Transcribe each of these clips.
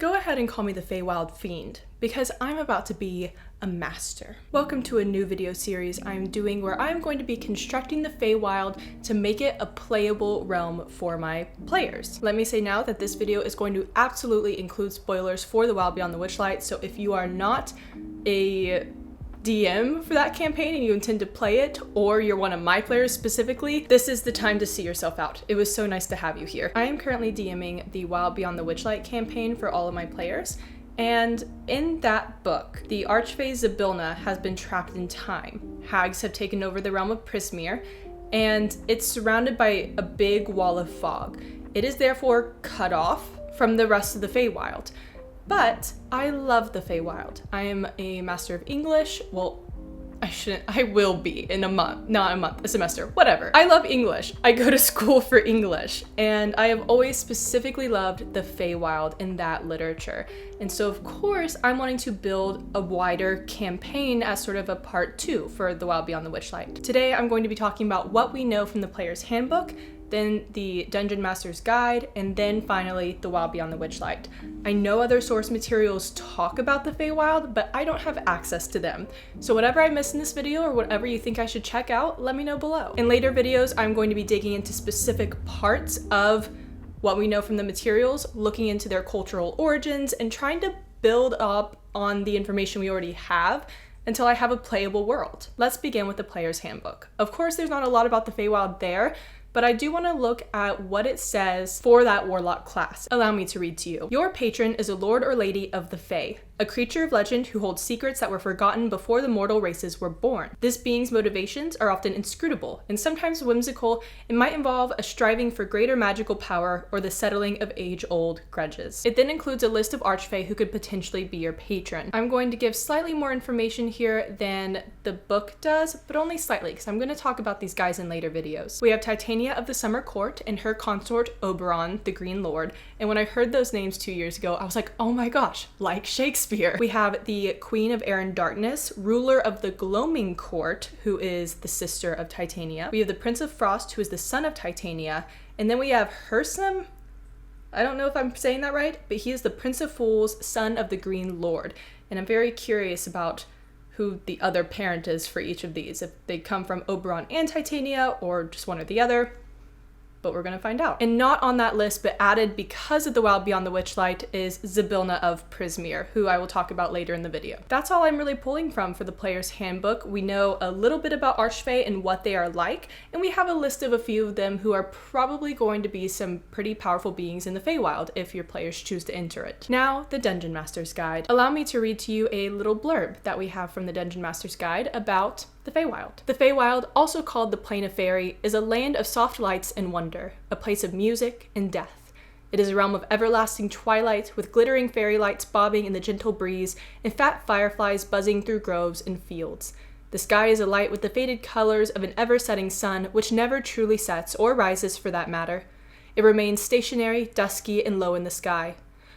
Go ahead and call me the Feywild Fiend, because I'm about to be a master. Welcome to a new video series I'm doing where I'm going to be constructing the Feywild to make it a playable realm for my players. Let me say now that this video is going to absolutely include spoilers for the Wild Beyond the Witchlight, so if you are not a DM for that campaign and you intend to play it, or you're one of my players specifically, this is the time to see yourself out. It was so nice to have you here. I am currently DMing the Wild Beyond the Witchlight campaign for all of my players, and in that book, the archfey Zybilna has been trapped in time. Hags have taken over the realm of Prismere, and it's surrounded by a big wall of fog. It is therefore cut off from the rest of the Feywild. But I love the Feywild. I am a master of English. Well, I will be in a month, not a month, a semester, whatever. I love English. I go to school for English, and I have always specifically loved the Feywild in that literature. And so of course, I'm wanting to build a wider campaign as sort of a part 2 for the Wild Beyond the Witchlight. Today, I'm going to be talking about what we know from the player's handbook, then the Dungeon Master's Guide, and then finally the Wild Beyond the Witchlight. I know other source materials talk about the Feywild, but I don't have access to them. So whatever I miss in this video or whatever you think I should check out, let me know below. In later videos, I'm going to be digging into specific parts of what we know from the materials, looking into their cultural origins, and trying to build up on the information we already have until I have a playable world. Let's begin with the player's handbook. Of course, there's not a lot about the Feywild there, but I do want to look at what it says for that warlock class. Allow me to read to you. Your patron is a lord or lady of the Fey, a creature of legend who holds secrets that were forgotten before the mortal races were born. This being's motivations are often inscrutable and sometimes whimsical and might involve a striving for greater magical power or the settling of age-old grudges. It then includes a list of archfey who could potentially be your patron. I'm going to give slightly more information here than the book does, but only slightly, because I'm going to talk about these guys in later videos. We have Titania of the Summer Court and her consort Oberon, the Green Lord, and when I heard those names 2 years ago, I was like, oh my gosh, like Shakespeare. We have the Queen of Air and Darkness, ruler of the Gloaming Court, who is the sister of Titania. We have the Prince of Frost, who is the son of Titania, and then we have Hersum. I don't know if I'm saying that right, but he is the Prince of Fools, son of the Green Lord, and I'm very curious about who the other parent is for each of these, if they come from Oberon and Titania or just one or the other. But we're gonna find out. And not on that list, but added because of the Wild Beyond the Witchlight, is Zybilna of Prismere, who I will talk about later in the video. That's all I'm really pulling from for the player's handbook. We know a little bit about archfey and what they are like, and we have a list of a few of them who are probably going to be some pretty powerful beings in the Feywild if your players choose to enter it. Now, the Dungeon Master's Guide. Allow me to read to you a little blurb that we have from the Dungeon Master's Guide about the Feywild. The Feywild, also called the Plain of Fairy, is a land of soft lights and wonder, a place of music and death. It is a realm of everlasting twilight, with glittering fairy lights bobbing in the gentle breeze and fat fireflies buzzing through groves and fields. The sky is alight with the faded colors of an ever-setting sun, which never truly sets, or rises for that matter. It remains stationary, dusky, and low in the sky.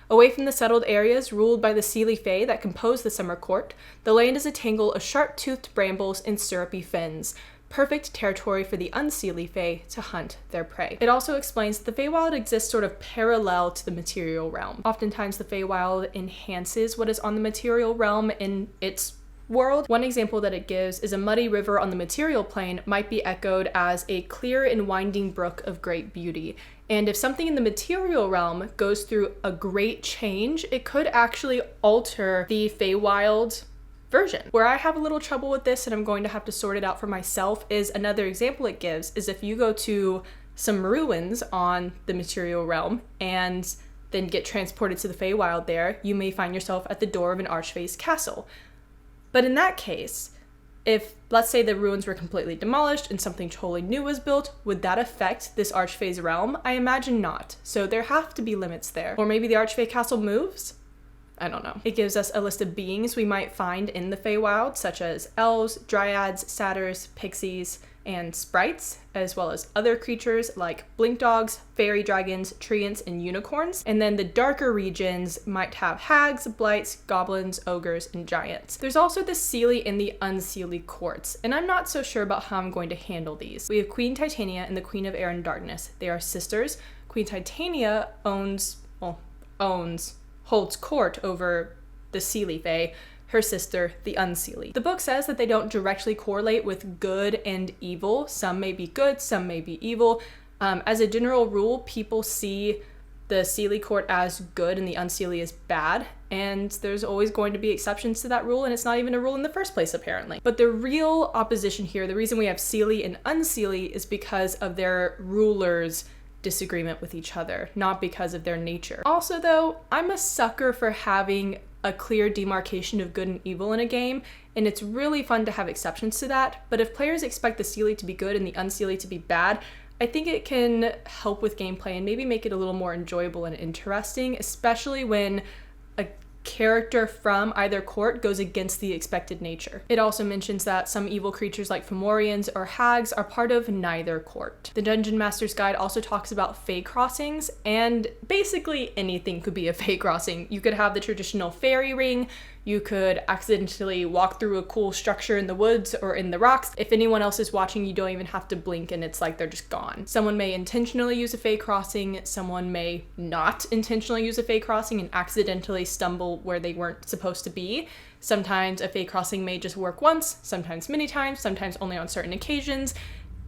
Away from the settled areas ruled by the Seelie Fae that compose the Summer Court, the land is a tangle of sharp-toothed brambles and syrupy fens, perfect territory for the unseelie Fae to hunt their prey. It also explains that the Feywild exists sort of parallel to the material realm. Oftentimes the Feywild enhances what is on the material realm in its world. One example that it gives is a muddy river on the material plane might be echoed as a clear and winding brook of great beauty. And if something in the material realm goes through a great change, it could actually alter the Feywild version. Where I have a little trouble with this and I'm going to have to sort it out for myself is another example it gives is if you go to some ruins on the material realm and then get transported to the Feywild there, you may find yourself at the door of an archfey's castle. But in that case, if, let's say, the ruins were completely demolished and something totally new was built, would that affect this archfey's realm? I imagine not. So there have to be limits there. Or maybe the archfey castle moves? I don't know. It gives us a list of beings we might find in the Feywild, such as elves, dryads, satyrs, pixies, and sprites, as well as other creatures like blink dogs, fairy dragons, treants, and unicorns. And then the darker regions might have hags, blights, goblins, ogres, and giants. There's also the Seelie and the unseelie courts, and I'm not so sure about how I'm going to handle these. We have Queen Titania and the Queen of Air and Darkness. They are sisters. Queen Titania owns, holds court over the Seelie Fae, her sister, the Unseelie. The book says that they don't directly correlate with good and evil. Some may be good, some may be evil. As a general rule, people see the Seelie court as good and the Unseelie as bad, and there's always going to be exceptions to that rule, and it's not even a rule in the first place, apparently. But the real opposition here, the reason we have Seelie and Unseelie, is because of their rulers' disagreement with each other, not because of their nature. Also, though, I'm a sucker for having a clear demarcation of good and evil in a game, and it's really fun to have exceptions to that, but if players expect the Seelie to be good and the Unseelie to be bad, I think it can help with gameplay and maybe make it a little more enjoyable and interesting, especially when a character from either court goes against the expected nature. It also mentions that some evil creatures like Fomorians or hags are part of neither court. The Dungeon Master's Guide also talks about Fey crossings, and basically anything could be a Fey crossing. You could have the traditional fairy ring, you could accidentally walk through a cool structure in the woods or in the rocks. If anyone else is watching, you don't even have to blink and it's like they're just gone. Someone may intentionally use a Fey crossing, someone may not intentionally use a Fey crossing and accidentally stumble where they weren't supposed to be. Sometimes a Fey crossing may just work once, sometimes many times, sometimes only on certain occasions.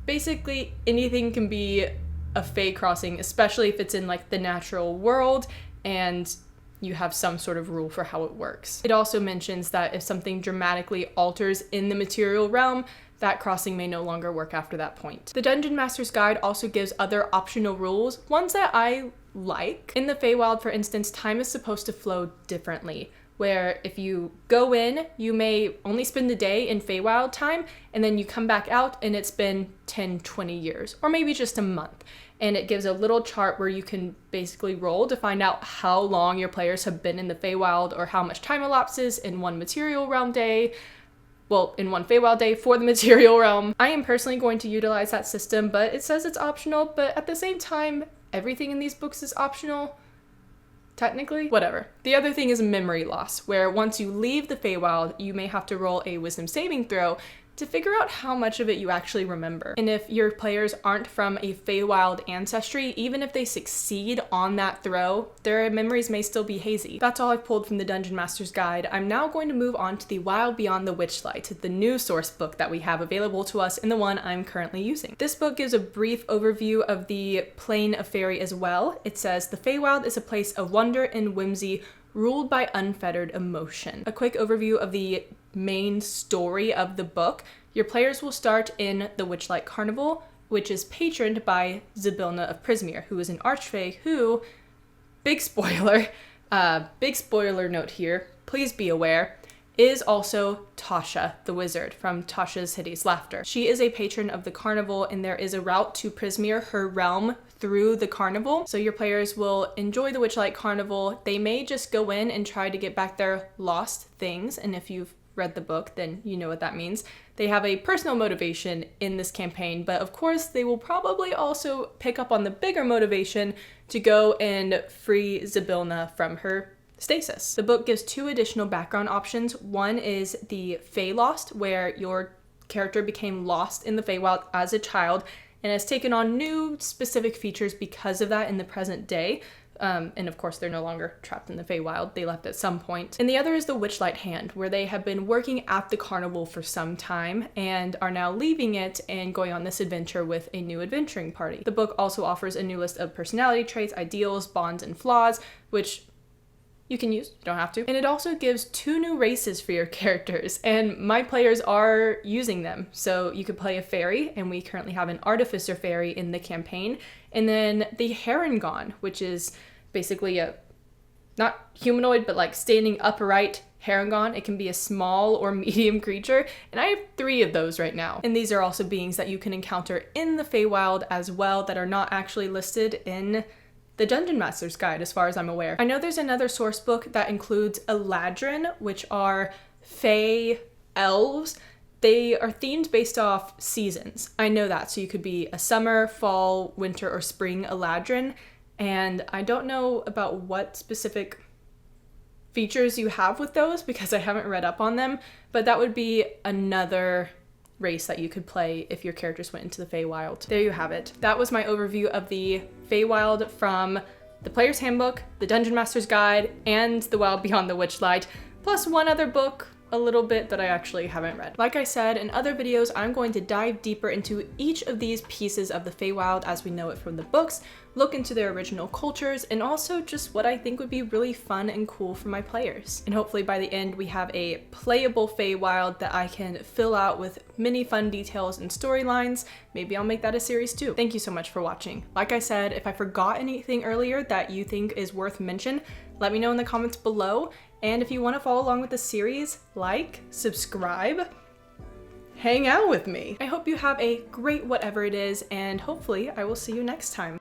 Basically, anything can be a Fey crossing, especially if it's in like the natural world and you have some sort of rule for how it works. It also mentions that if something dramatically alters in the material realm, that crossing may no longer work after that point. The Dungeon Master's Guide also gives other optional rules, ones that I like. In the Feywild, for instance, time is supposed to flow differently, where if you go in, you may only spend a day in Feywild time, and then you come back out and it's been 10, 20 years, or maybe just a month. And it gives a little chart where you can basically roll to find out how long your players have been in the Feywild or how much time elapses in one material realm day. Well, in one Feywild day for the material realm. I am personally going to utilize that system, but it says it's optional, but at the same time, everything in these books is optional. Technically, whatever. The other thing is memory loss, where once you leave the Feywild, you may have to roll a wisdom saving throw to figure out how much of it you actually remember. And if your players aren't from a Feywild ancestry, even if they succeed on that throw, their memories may still be hazy. That's all I've pulled from the Dungeon Master's Guide. I'm now going to move on to the Wild Beyond the Witchlight, the new source book that we have available to us and the one I'm currently using. This book gives a brief overview of the plane of fairy as well. It says, the Feywild is a place of wonder and whimsy ruled by unfettered emotion. A quick overview of the main story of the book. Your players will start in the Witchlight Carnival, which is patroned by Zybilna of Prismeer, who is an archfey who, big spoiler note here, please be aware, is also Tasha, the wizard from Tasha's Hideous Laughter. She is a patron of the carnival, and there is a route to Prismeer, her realm, through the carnival. So your players will enjoy the Witchlight Carnival. They may just go in and try to get back their lost things, and if you've read the book, then you know what that means. They have a personal motivation in this campaign, but of course they will probably also pick up on the bigger motivation to go and free Zybilna from her stasis. The book gives 2 additional background options. One is the Fey Lost, where your character became lost in the Feywild as a child and has taken on new specific features because of that in the present day. And of course, they're no longer trapped in the Feywild. They left at some point. And the other is the Witchlight Hand, where they have been working at the carnival for some time and are now leaving it and going on this adventure with a new adventuring party. The book also offers a new list of personality traits, ideals, bonds, and flaws, which you can use, you don't have to. And it also gives 2 new races for your characters, and my players are using them. So you could play a fairy, and we currently have an artificer fairy in the campaign, and then the Herongon, which is basically a, not humanoid, but like standing upright Herongon. It can be a small or medium creature, and I have 3 of those right now. And these are also beings that you can encounter in the Feywild as well that are not actually listed in the Dungeon Master's Guide, as far as I'm aware. I know there's another source book that includes Eladrin, which are Fey elves. They are themed based off seasons. I know that, so you could be a summer, fall, winter, or spring Eladrin, and I don't know about what specific features you have with those because I haven't read up on them, but that would be another race that you could play if your characters went into the Feywild. There you have it. That was my overview of the Feywild from the Player's Handbook, the Dungeon Master's Guide, and the Wild Beyond the Witchlight, plus one other book, a little bit, that I actually haven't read. Like I said, in other videos, I'm going to dive deeper into each of these pieces of the Feywild as we know it from the books, look into their original cultures, and also just what I think would be really fun and cool for my players. And hopefully by the end we have a playable Feywild that I can fill out with many fun details and storylines. Maybe I'll make that a series too. Thank you so much for watching. Like I said, if I forgot anything earlier that you think is worth mention, let me know in the comments below. And if you want to follow along with the series, like, subscribe, hang out with me. I hope you have a great whatever it is, and hopefully I will see you next time.